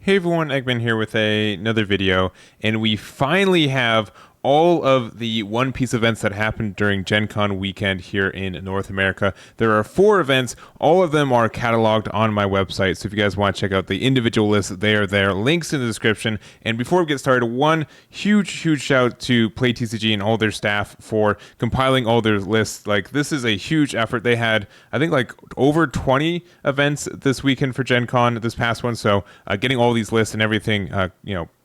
Hey everyone, Eggman here with another video, and we finally have all of the One Piece events that happened during Gen Con weekend here in North America. There are 4 events. All of them are cataloged on my website, so if you guys want to check out the individual lists, they are there. Links in the description. And before we get started, one huge shout out to PlayTCG and all their staff for compiling all their lists. Like, this is a huge effort. They had, I think, like over 20 events this weekend for Gen Con, this past one, so getting all these lists and everything,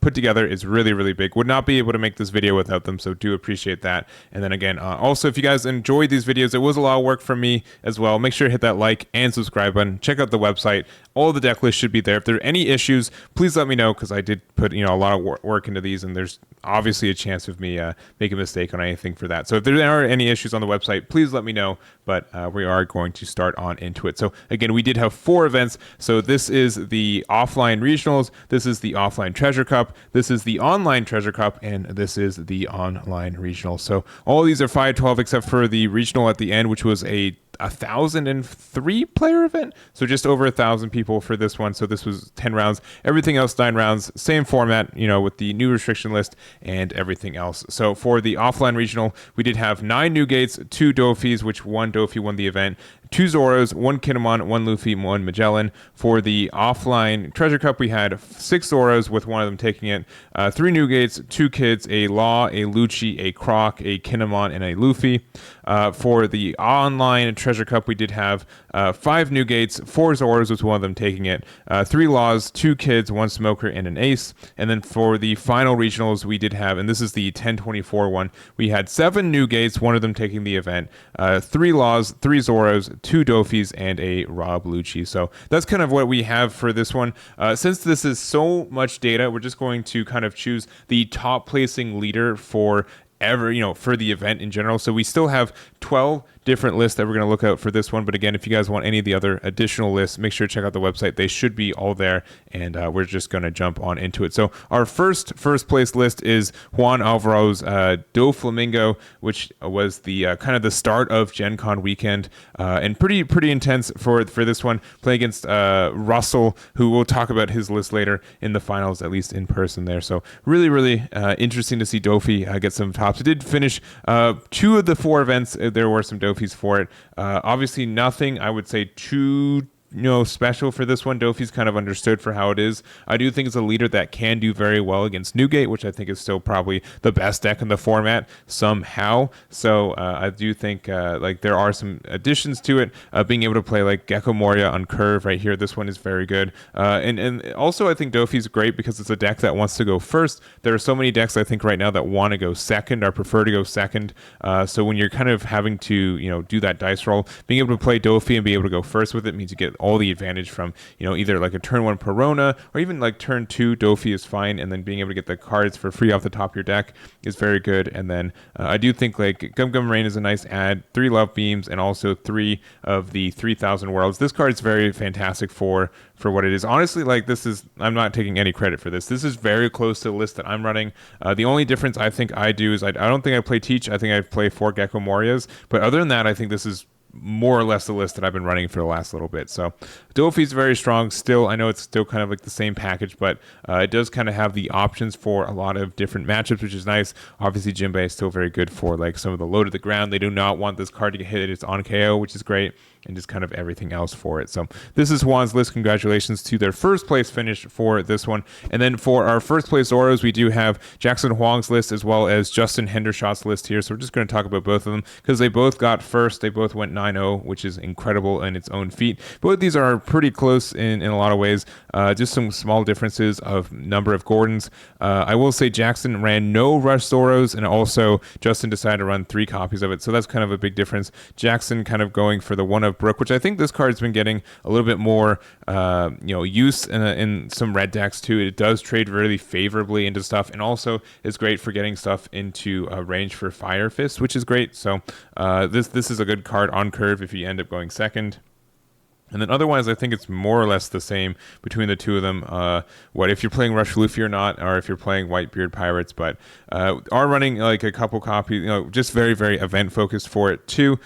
put together is really big. Would not be able to make this video without them, so do appreciate that. And then again, also, if you guys enjoyed these videos, it was a lot of work for me as well. Make sure to hit that like and subscribe button. Check out the website. All the deck lists should be there. If there are any issues, please let me know, because I did put a lot of work into these, and there's obviously a chance of me making a mistake on anything for that. So if there are any issues on the website, please let me know. But we are going to start on into it. So again, we did have 4 events. So this is the offline regionals, this is the offline treasure cup, this is the online treasure cup, and this is the online regional. So all these are 5-12 except for the regional at the end, which was a 1,003 player event, so just over 1,000 people for this one. So this was 10 rounds, everything else 9 rounds, same format, with the new restriction list and everything else. So for the offline regional, we did have 9 Newgates, 2 Dofis, which one Dofi won the event, 2 Zoros, 1 Kinemon, 1 Luffy, 1 Magellan. For the offline treasure cup, we had 6 Zoros, with one of them taking it, 3 Newgates, 2 Kids, a Law, a Lucci, a Croc, a Kinemon, and a Luffy. For the online treasure cup, we did have 5 Newgates, 4 Zoros, with one of them taking it, 3 Laws, 2 Kids, 1 Smoker, and an Ace. And then for the final regionals, we did have, and this is the 10-24 one, we had 7 Newgates, one of them taking the event, 3 Laws, 3 Zoros, 2 Dofis, and a Rob Lucci. So that's kind of what we have for this one. Since this is so much data, we're just going to kind of choose the top placing leader for for the event in general. So we still have 12 different lists that we're going to look out for this one. But again, if you guys want any of the other additional lists, make sure to check out the website. They should be all there, and we're just going to jump on into it. So our first place list is Juan Alvarado's Doflamingo, which was the kind of the start of Gen Con weekend, and pretty intense for this one. Play against Russell, who we'll talk about his list later in the finals, at least in person there. So really interesting to see Dofi get some tops. It did finish 2 of the 4 events. There were some Dofis for it. Obviously nothing, I would say, too special for this one. Dofi's kind of understood for how it is. I do think it's a leader that can do very well against Newgate, which I think is still probably the best deck in the format somehow. So I do think there are some additions to it. Being able to play like Gecko Moria on curve right here, this one is very good. And also I think Dofi's great because it's a deck that wants to go first. There are so many decks I think right now that want to go second or prefer to go second. So when you're kind of having to do that dice roll, being able to play Dofi and be able to go first with it means you get all the advantage from either like a turn 1 Perona or even like turn 2 Dofi is fine, and then being able to get the cards for free off the top of your deck is very good. And then I do think like Gum Rain is a nice add, 3 Love Beams and also 3 of the 3,000 Worlds. This card is very fantastic for what it is. Honestly, like, this is, I'm not taking any credit for this. This is very close to the list that I'm running. The only difference I think I do is I don't think I play Teach. I think I play 4 Gecko Morias, but other than that, I think this is more or less the list that I've been running for the last little bit. So Dofi's very strong still. I know it's still kind of like the same package, but it does kind of have the options for a lot of different matchups, which is nice. Obviously, Jinbei is still very good for like some of the low to the ground. They do not want this card to get hit. It's on KO, which is great, and just kind of everything else for it. So this is Juan's list. Congratulations to their first place finish for this one. And then for our first place Zoros, we do have Jackson Hoang's list as well as Justin Hendershot's list here. So we're just going to talk about both of them because they both got first. They both went 9-0, which is incredible in its own feat. Both of these are pretty close in a lot of ways. Just some small differences of number of Gordons. I will say Jackson ran no Rush Zoros, and also Justin decided to run 3 copies of it. So that's kind of a big difference. Jackson kind of going for the one of Brook, which I think this card's been getting a little bit more use in some red decks too. It does trade really favorably into stuff, and also is great for getting stuff into range for Fire Fist, which is great. So this is a good card on curve if you end up going second. And then otherwise, I think it's more or less the same between the two of them. What if you're playing Rush Luffy or not, or if you're playing Whitebeard Pirates, but are running like a couple copies, just very event focused for it too.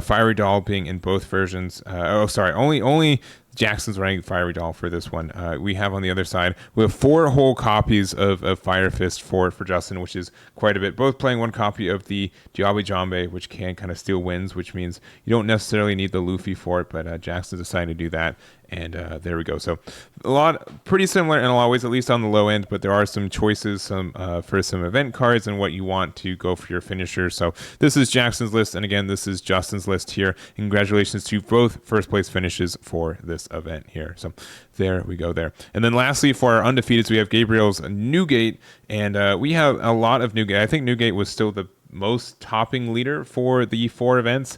Fiery Doll being in both versions. Only Jackson's running Fiery Doll for this one. We have on the other side, we have 4 whole copies of Fire Fist for Justin, which is quite a bit. Both playing 1 copy of the Diablo Jambe, which can kind of steal wins, which means you don't necessarily need the Luffy for it, but Jackson's decided to do that. And there we go. So a lot pretty similar in a lot of ways, at least on the low end, but there are some choices for some event cards and what you want to go for your finisher. So this is Jackson's list. And again, this is Justin's list here. Congratulations to both first place finishes for this event here. So there we go there. And then lastly, for our undefeateds, we have Gabriel's Newgate. And we have a lot of Newgate. I think Newgate was still the most topping leader for the 4 events,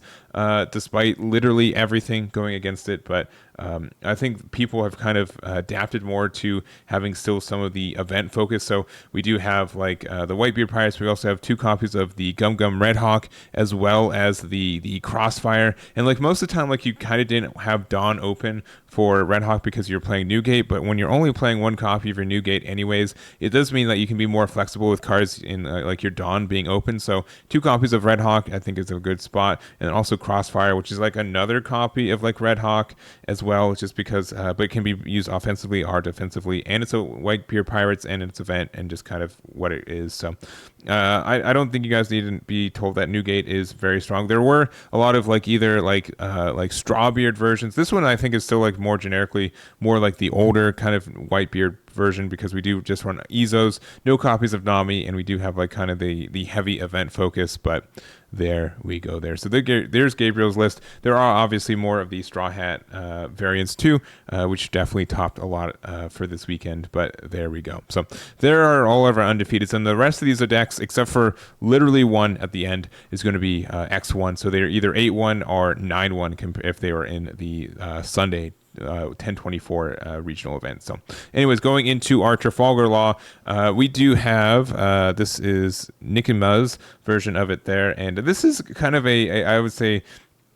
despite literally everything going against it. But I think people have kind of adapted more to having still some of the event focus. So we do have like the Whitebeard Pirates. We also have 2 copies of the Gum Gum Red Hawk, as well as the Crossfire. And like most of the time, like you kind of didn't have Dawn open for Red Hawk because you're playing Newgate. But when you're only playing 1 copy of your Newgate anyways, it does mean that you can be more flexible with cards in like your Dawn being open. So 2 copies of Red Hawk I think is a good spot, and also Crossfire, which is like another copy of like Red Hawk as well, just because but it can be used offensively or defensively, and it's a Whitebeard Pirates and it's event and just kind of what it is. So I don't think you guys need to be told that Newgate is very strong. There were a lot of like either like Strawbeard versions. This one I think is still like more generically more like the older kind of Whitebeard version, because we do just run Izos, no copies of Nami, and we do have like kind of the heavy event focus. But there we go there. So there's Gabriel's list. There are obviously more of the Straw Hat variants too, which definitely topped a lot for this weekend, but there we go. So there are all of our undefeateds, and the rest of these are decks, except for literally 1 at the end, is going to be X1. So they're either 8-1 or 9-1 if they were in the Sunday 1024 regional event. So anyways, going into our Trafalgar Law, we do have this is Nechemia's version of it there, and this is kind of a I would say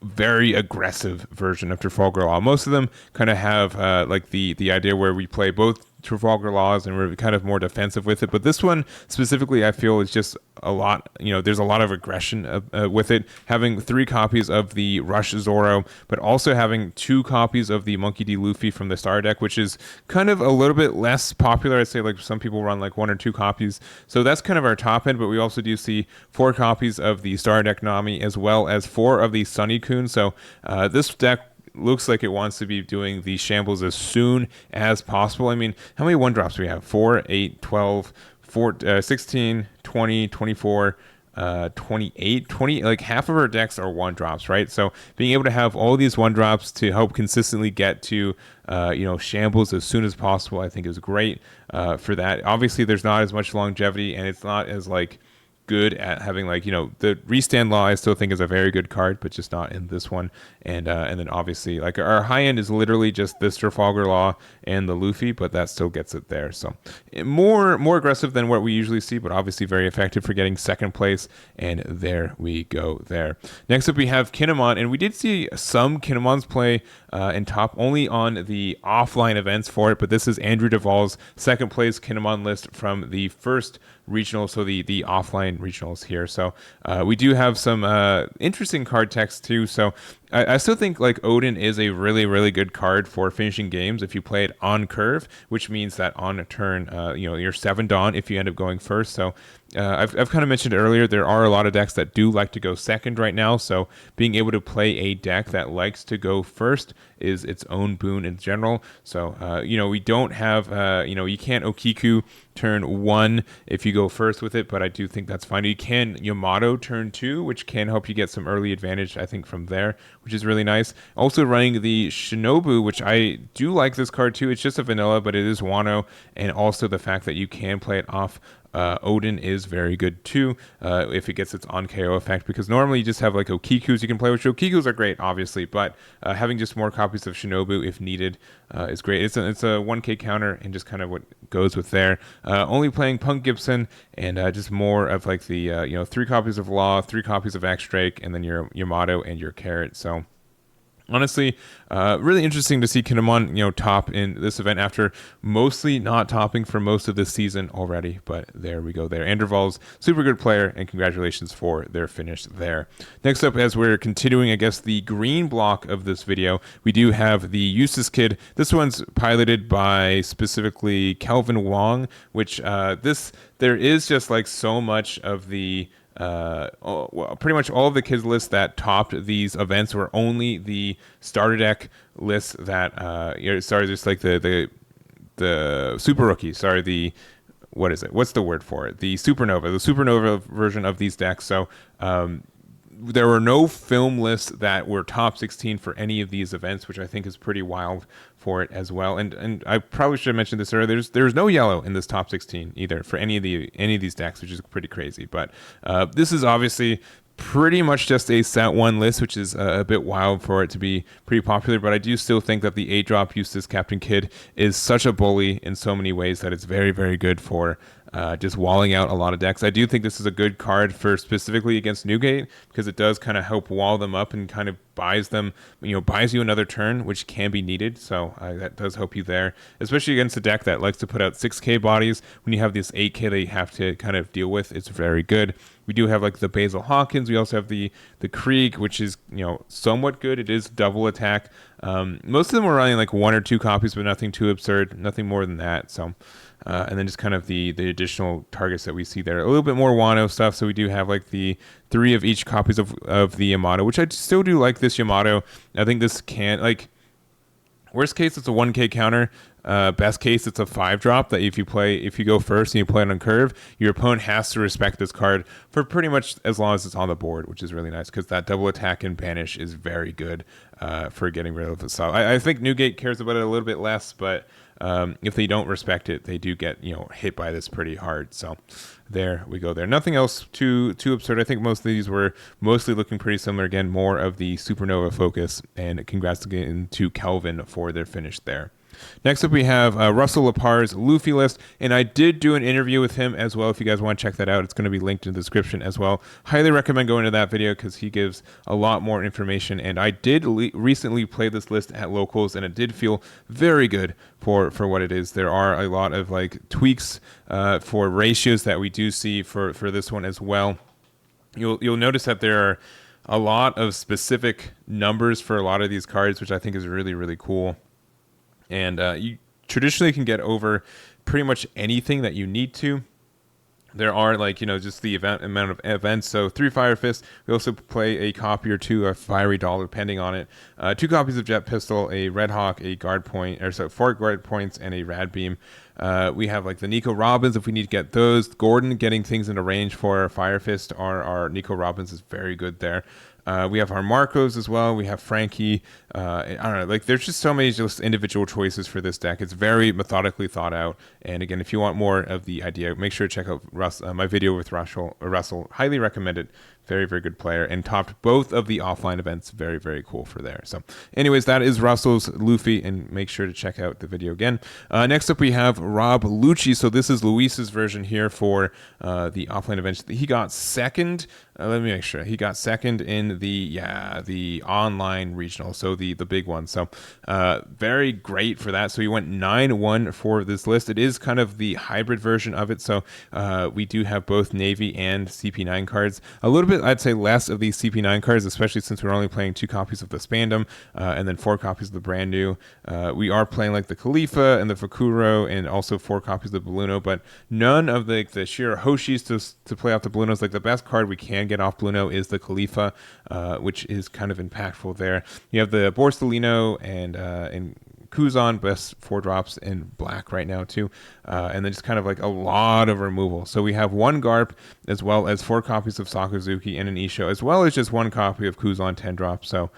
very aggressive version of Trafalgar Law. Most of them kind of have like the idea where we play both Trafalgar Laws and we're kind of more defensive with it, but this one specifically I feel is just a lot, there's a lot of aggression with it, having 3 copies of the Rush Zoro, but also having 2 copies of the Monkey D. Luffy from the Star deck, which is kind of a little bit less popular. I'd say like some people run like 1 or 2 copies, so that's kind of our top end. But we also do see 4 copies of the Star deck Nami, as well as 4 of the Sunny Kun. So this deck looks like it wants to be doing the shambles as soon as possible. I mean, how many 1-drops do we have? 4, 8, 12, 16, 20, 24, 28, 20, like half of our decks are 1-drops, right? So being able to have all these 1-drops to help consistently get to shambles as soon as possible, I think is great for that. Obviously there's not as much longevity, and it's not as like good at having like the Restand Law I still think is a very good card, but just not in this one. And then obviously like our high end is literally just this Trafalgar Law and the Luffy, but that still gets it there. So more aggressive than what we usually see, but obviously very effective for getting second place. And there we go there. Next up we have Kinemon, and we did see some Kinemons play in top only on the offline events for it, but this is Andrew Duvall's second place Kinemon list from the first regional, so the offline regionals here. So we do have some interesting card text too. So I still think like Odin is a really, really good card for finishing games if you play it on curve, which means that on a turn, you're 7 Dawn if you end up going first. So I've kind of mentioned earlier, there are a lot of decks that do like to go second right now. So being able to play a deck that likes to go first is its own boon in general. So, we don't have, you can't Okiku turn 1 if you go first with it, but I do think that's fine. You can Yamato turn 2, which can help you get some early advantage, I think, from there, which is really nice. Also running the Shinobu, which I do like this card too. It's just a vanilla, but it is Wano, and also the fact that you can play it off Odin is very good too if it gets its on KO effect, because normally you just have like Okikus you can play, which Okikus are great obviously, but having just more copies of Shinobu if needed is great. It's a 1k counter and just kind of what goes with there. Only playing Punk Gibson and just more of like the 3 copies of Law, 3 copies of X Drake, and then your Yamato and your Carrot. So honestly, really interesting to see Kinemon, top in this event after mostly not topping for most of this season already. But there we go there. Aandroidd's super good player, and congratulations for their finish there. Next up, as we're continuing, I guess, the green block of this video, we do have the Eustace Kid. This one's piloted by specifically Kelvin Wang, which there is just like so much of the pretty much all of the kids lists that topped these events were only the starter deck lists that just like the super rookie. What is it? What's the word for it? The supernova version of these decks. So there were no film lists that were top 16 for any of these events, which I think is pretty wild for it as well. And I probably should have mentioned this earlier. There's no yellow in this top 16 either for any of these decks, which is pretty crazy. But this is obviously pretty much just a set one list, which is a bit wild for it to be pretty popular. But I do still think that the 8-drop Eustace Captain Kidd is such a bully in so many ways that it's very, very good for just walling out a lot of decks. I do think this is a good card for specifically against Newgate because it does kind of help wall them up and kind of buys you another turn, which can be needed. So that does help you there, especially against a deck that likes to put out 6k bodies. When you have this 8k that you have to kind of deal with, it's very good. We do have like the Basil Hawkins. We also have the Krieg, which is somewhat good. It is double attack. Most of them are running like 1 or 2 copies, but nothing too absurd, nothing more than that. So. And then just kind of the additional targets that we see there. A little bit more Wano stuff. So we do have like the 3 of each copies of the Yamato, which I still do like this Yamato. I think this worst case, it's a 1k counter. Best case, it's a 5-drop that if you go first and you play it on curve, your opponent has to respect this card for pretty much as long as it's on the board, which is really nice because that double attack and banish is very good for getting rid of the saw. I think Newgate cares about it a little bit less, but if they don't respect it, they do get hit by this pretty hard. So there we go there. Nothing else too absurd. I think most of these were mostly looking pretty similar. Again, more of the supernova focus, and congrats again to Kelvin for their finish there. Next up, we have Russell LaParre's Luffy list, and I did do an interview with him as well. If you guys want to check that out, it's going to be linked in the description as well. Highly recommend going to that video because he gives a lot more information, and I did recently play this list at locals, and it did feel very good for what it is. There are a lot of like tweaks for ratios that we do see for this one as well. You'll notice that there are a lot of specific numbers for a lot of these cards, which I think is really, really cool. And you traditionally can get over pretty much anything that you need to. There are just the amount of events. So 3 Fire Fists. We also play a copy or 2 of Fiery Doll, depending on it. 2 copies of Jet Pistol, a Red Hawk, a guard point, 4 guard points, and a Rad Beam. We have like the Nico Robbins if we need to get those. Gordon getting things into range for our Fire Fist. Our Nico Robbins is very good there. We have our Marcos as well. We have Frankie. I don't know. There's just so many just individual choices for this deck. It's very methodically thought out. And again, if you want more of the idea, make sure to check out my video with Russell. Highly recommend it. Very, very good player, and topped both of the offline events. Very, very cool for there. So anyways, that is Russell's Luffy, and make sure to check out the video again. Next up, we have Rob Lucci. So this is Luis's version here for the offline events. He got second. Let me make sure. He got second in the online regional, so the big one. So very great for that. So he went 9-1 for this list. It is kind of the hybrid version of it. So we do have both Navy and CP9 cards. A little bit, I'd say, less of these CP9 cards, especially since we're only playing 2 copies of the Spandam and then 4 copies of the brand new. We are playing like the Khalifa and the Fakuro and also 4 copies of the Bluno, but none of the Shirahoshis to play off the Blunos. Like the best card we can get off Bluno is the Khalifa, which is kind of impactful there. You have the Borsellino and Kuzan, best 4 drops in black right now too, and then just kind of like a lot of removal. So we have 1 Garp as well as 4 copies of Sakazuki and an Isho, as well as just 1 copy of Kuzan 10 drops. So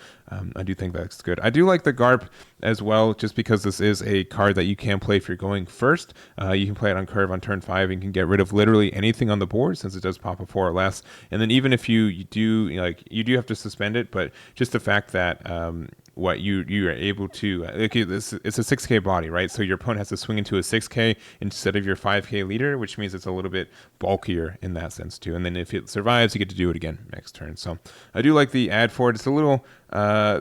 I do think that's good. I do like the Garp as well, just because this is a card that you can play if you're going first. You can play it on curve on turn 5 and can get rid of literally anything on the board since it does pop a 4 or less. And then even if you do have to suspend it, but just the fact that you are able to it's a 6k body, right? So your opponent has to swing into a 6k instead of your 5k leader, which means it's a little bit bulkier in that sense too. And then if it survives, you get to do it again next turn. So I do like the ad for it. It's a little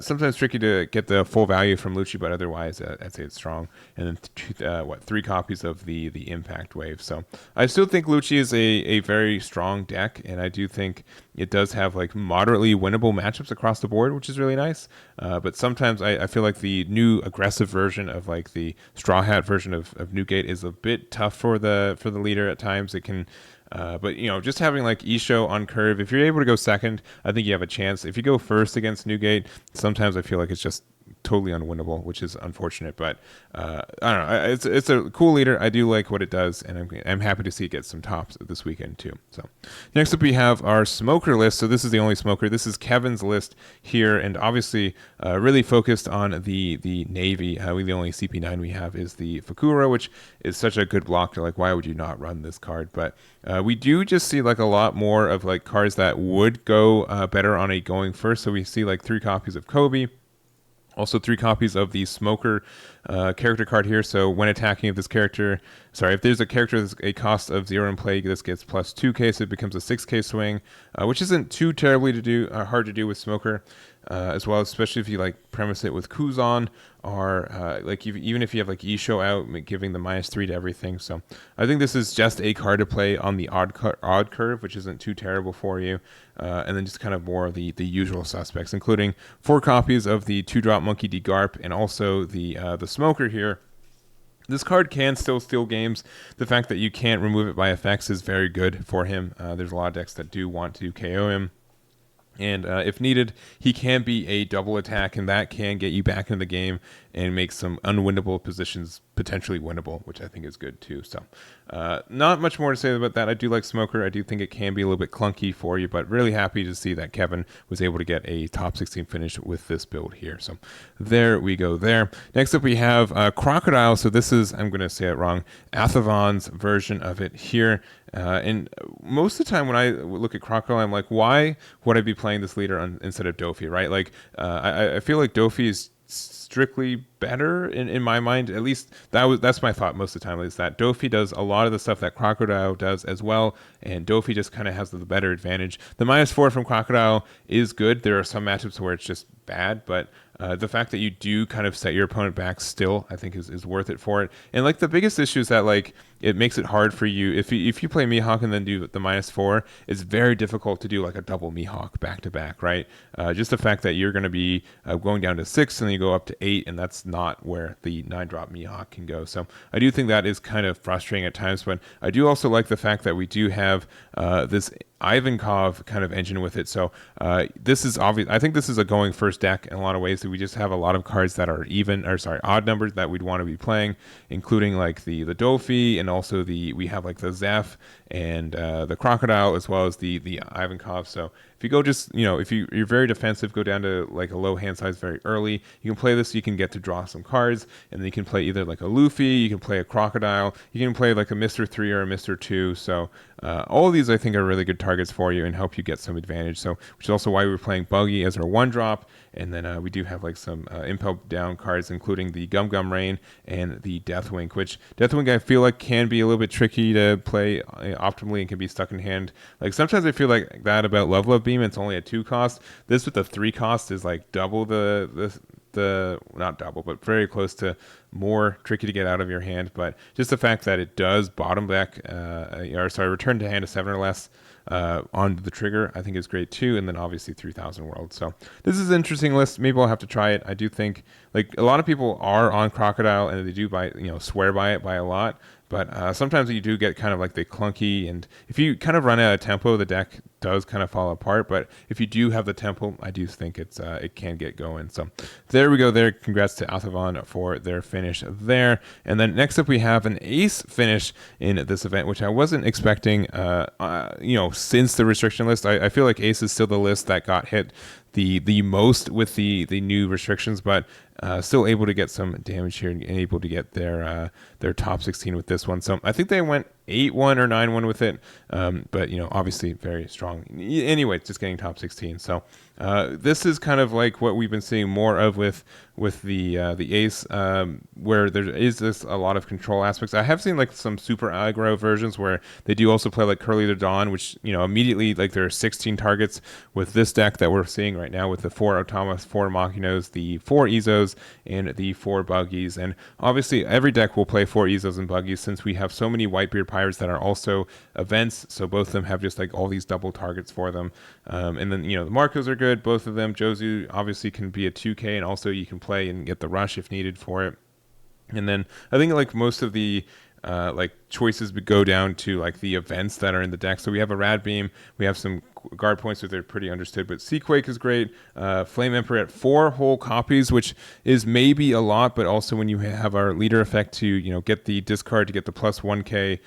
sometimes tricky to get the full value from Lucci, but otherwise I'd say it's strong. And then 3 copies of the Impact Wave. So I still think Lucci is a very strong deck, and I do think it does have like moderately winnable matchups across the board, which is really nice. But sometimes I feel like the new aggressive version of like the Straw Hat version of Newgate is a bit tough for the leader at times. It can. But just having like Isho on curve, if you're able to go second, I think you have a chance. If you go first against Newgate, sometimes I feel like it's just totally unwinnable, which is unfortunate. But I don't know. It's a cool leader. I do like what it does, and I'm happy to see it get some tops this weekend too. So next up we have our smoker list. So this is the only smoker. This is Kevin's list here, and obviously really focused on the Navy. The only CP9 we have is the Fakura, which is such a good blocker. Like, why would you not run this card? But we do just see like a lot more of like cards that would go better on a going first. So we see like 3 copies of Kobe. Also 3 copies of the Smoker character card here. So when attacking, if there's a character with a cost of 0 in play, this gets plus 2k, so it becomes a 6k swing, which isn't too terribly hard to do with Smoker, as well, especially if you like premise it with Kuzan, or even if you have like Isho out, giving the -3 to everything. So I think this is just a card to play on the odd curve, which isn't too terrible for you. And then just kind of more of the usual suspects, including 4 copies of the 2-drop Monkey D. Garp, and also the Smoker here. This card can still steal games. The fact that you can't remove it by effects is very good for him. There's a lot of decks that do want to KO him. And if needed, he can be a double attack, and that can get you back into the game and make some unwinnable positions potentially winnable, which I think is good too. So not much more to say about that. I do like Smoker. I do think it can be a little bit clunky for you, but really happy to see that Kevin was able to get a top 16 finish with this build here. So there we go there. Next up we have Crocodile. So this is, I'm going to say it wrong, Athavan's version of it here. And most of the time when I look at Crocodile, I'm like, why would I be playing this leader instead of Dofi, right? Like, I feel like Dofi is strictly better in my mind. At least that's my thought most of the time, is that Dofi does a lot of the stuff that Crocodile does as well, and Dofi just kind of has the better advantage. The -4 from Crocodile is good. There are some matchups where it's just bad, but the fact that you do kind of set your opponent back still, I think is worth it for it. And like the biggest issue is that like it makes it hard for you if you play Mihawk and then do the -4. It's very difficult to do like a double Mihawk back to back, right? Just the fact that you're going to be going down to 6 and then you go up to 8, and that's not where the 9-drop Mihawk can go. So I do think that is kind of frustrating at times, but I do also like the fact that we do have this Ivankov kind of engine with it. So this is obvious. I think this is a going first deck in a lot of ways. We just have a lot of cards that are odd numbers that we'd want to be playing, including like the Dofi, and also we have like the Zeph and the Crocodile, as well as the Ivankov. So if you go just, if you're very defensive, go down to like a low hand size very early, you can play this so you can get to draw some cards, and then you can play either like a Luffy, you can play a Crocodile, you can play like a Mr. 3 or a Mr. 2. So all of these I think are really good targets for you and help you get some advantage. So which is also why we're playing Buggy as our 1-drop. And then we do have like some Impel down cards, including the Gum Gum Rain and the Deathwing, which Deathwing I feel like can be a little bit tricky to play optimally and can be stuck in hand. Like sometimes I feel like that about Level Up Beam. It's only a 2 cost. This with the 3 cost is like double the not double, but very close to more tricky to get out of your hand. But just the fact that it does bottom back, return to hand a 7 or less on the trigger, I think is great too. And then obviously 3000 World. So this is an interesting list. Maybe I'll have to try it. I do think like a lot of people are on Crocodile and they do swear by it by a lot. But sometimes you do get kind of like the clunky, and if you kind of run out of tempo, the deck does kind of fall apart. But if you do have the tempo, I do think it can get going. So there we go there. Congrats to Athavan for their finish there. And then next up we have an ace finish in this event, which I wasn't expecting, since the restriction list. I feel like ace is still the list that got hit the most with the new restrictions, but still able to get some damage here and able to get their top 16 with this one. So I think they went 8-1 or 9-1 with it, but obviously very strong. Anyway, just getting top 16. So this is kind of like what we've been seeing more of with with the Ace, where there is this a lot of control aspects. I have seen like some super aggro versions where they do also play like Curly the Dawn, which immediately like there are 16 targets with this deck that we're seeing right now with the 4 Automas, 4 Machinos, the 4 Ezos, and the 4 Buggies. And obviously every deck will play 4 Ezos and Buggies since we have so many Whitebeard Pirates that are also events. So both of them have just like all these double targets for them. And then the Marcos are good, both of them. Jozu obviously can be a 2K, and also you can play and get the rush if needed for it. And then I think like most of the like choices would go down to like the events that are in the deck. So we have a Rad Beam, we have some guard points that they're pretty understood, but Seaquake is great. Flame Emperor at 4 whole copies, which is maybe a lot, but also when you have our leader effect to get the discard to get the plus 1k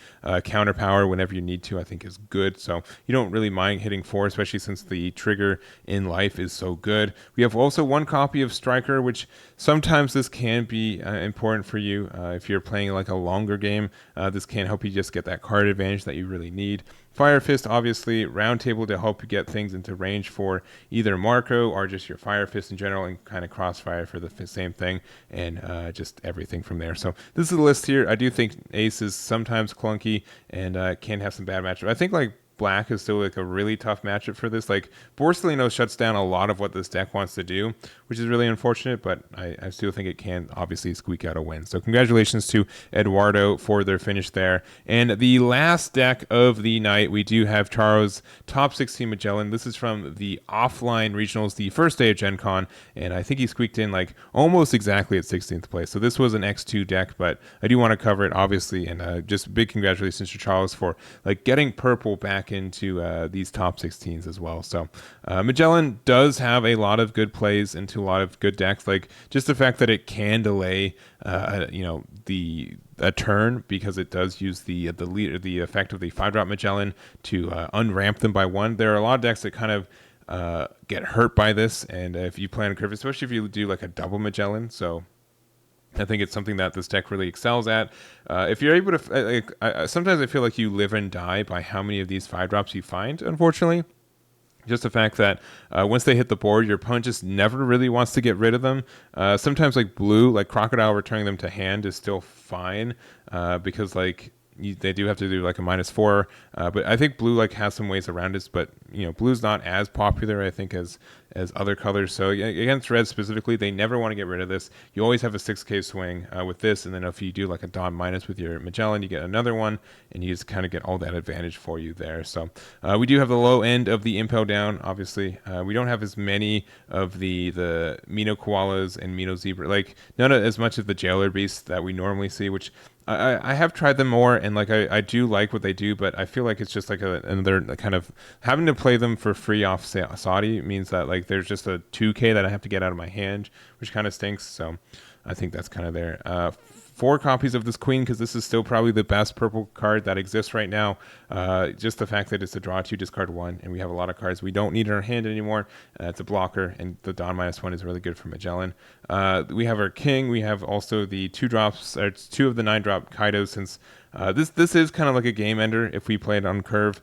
counter power whenever you need to, I think is good. So you don't really mind hitting 4, especially since the trigger in life is so good. We have also 1 copy of Striker, which sometimes this can be important for you if you're playing like a longer game. This can help you just get that card advantage that you really need. Fire Fist, obviously, Round Table to help you get things into range for either Marco or just your Fire Fist in general, and kind of Crossfire for the same thing, and just everything from there. So this is the list here. I do think Ace is sometimes clunky and can have some bad matchups. I think like Black is still like a really tough matchup for this. Like Borsalino shuts down a lot of what this deck wants to do, which is really unfortunate, but I still think it can obviously squeak out a win. So congratulations to Eduardo for their finish there. And the last deck of the night, we do have Charo's top 16 Magellan. This is from the offline regionals, the first day of Gen Con, and I think he squeaked in like almost exactly at 16th place. So this was an X2 deck, but I do want to cover it obviously, and just big congratulations to Charles for like getting purple back into these top 16s as well. So Magellan does have a lot of good plays into a lot of good decks, like just the fact that it can delay a turn, because it does use the effect of the 5-drop Magellan to unramp them by 1. There are a lot of decks that kind of get hurt by this, and if you plan a curve, especially if you do like a double Magellan. So I think it's something that this deck really excels at. If you're able to, sometimes I feel like you live and die by how many of these 5-drops you find, unfortunately. Just the fact that once they hit the board, your opponent just never really wants to get rid of them. Sometimes like blue, like Crocodile returning them to hand is still fine, because like they do have to do like a -4, but I think blue like has some ways around it. But blue's not as popular, I think, as other colors. So against red specifically, they never want to get rid of this. You always have a 6k swing with this, and then if you do like a Dawn minus with your Magellan, you get another one, and you just kind of get all that advantage for you there. So we do have the low end of the Impel down, obviously. We don't have as many of the Mino Koalas and Mino Zebra, like none of as much of the Jailer Beasts that we normally see, which I have tried them more, and like I do like what they do, but I feel like it's just like another kind of having to play them for free off Saudi means that like there's just a 2k that I have to get out of my hand, which kind of stinks. So I think that's kind of there. 4 copies of this Queen, because this is still probably the best purple card that exists right now. Just the fact that it's a draw 2, discard 1, and we have a lot of cards we don't need in our hand anymore. It's a blocker, and the Dawn -1 is really good for Magellan. We have our King. We have also the 2 drops, or 2 of the 9-drop Kaido, since this is kind of like a game ender if we play it on curve.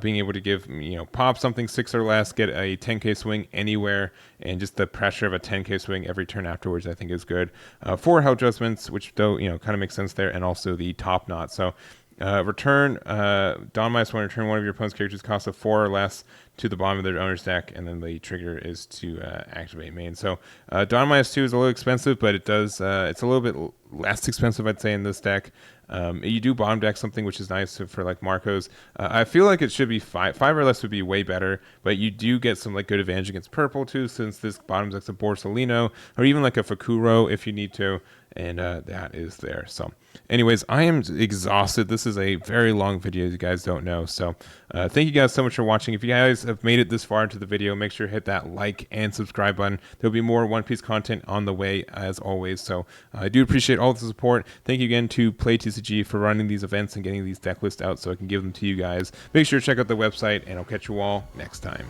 Being able to give, pop something 6 or less, get a 10k swing anywhere, and just the pressure of a 10k swing every turn afterwards, I think is good. 4 Hell Judgments, which though, kind of makes sense there, and also the Top Knot. So return Dawn -1, return one of your opponent's characters costs a 4 or less to the bottom of their owner's deck, and then the trigger is to activate main. So Dawn -2 is a little expensive, but it does it's a little bit less expensive, I'd say, in this deck. You do bottom deck something, which is nice for like Marcos. I feel like it should be 5 or less would be way better, but you do get some like good advantage against purple too, since this bottom deck's a Borsalino, or even like a Fakuro if you need to, and that is there. So anyways, I am exhausted. This is a very long video, you guys don't know. So thank you guys so much for watching. If you guys have made it this far into the video, make sure to hit that like and subscribe button. There'll be more One Piece content on the way as always. So I do appreciate all the support. Thank you again to PlayTCG for running these events and getting these deck lists out so I can give them to you guys. Make sure to check out the website, and I'll catch you all next time.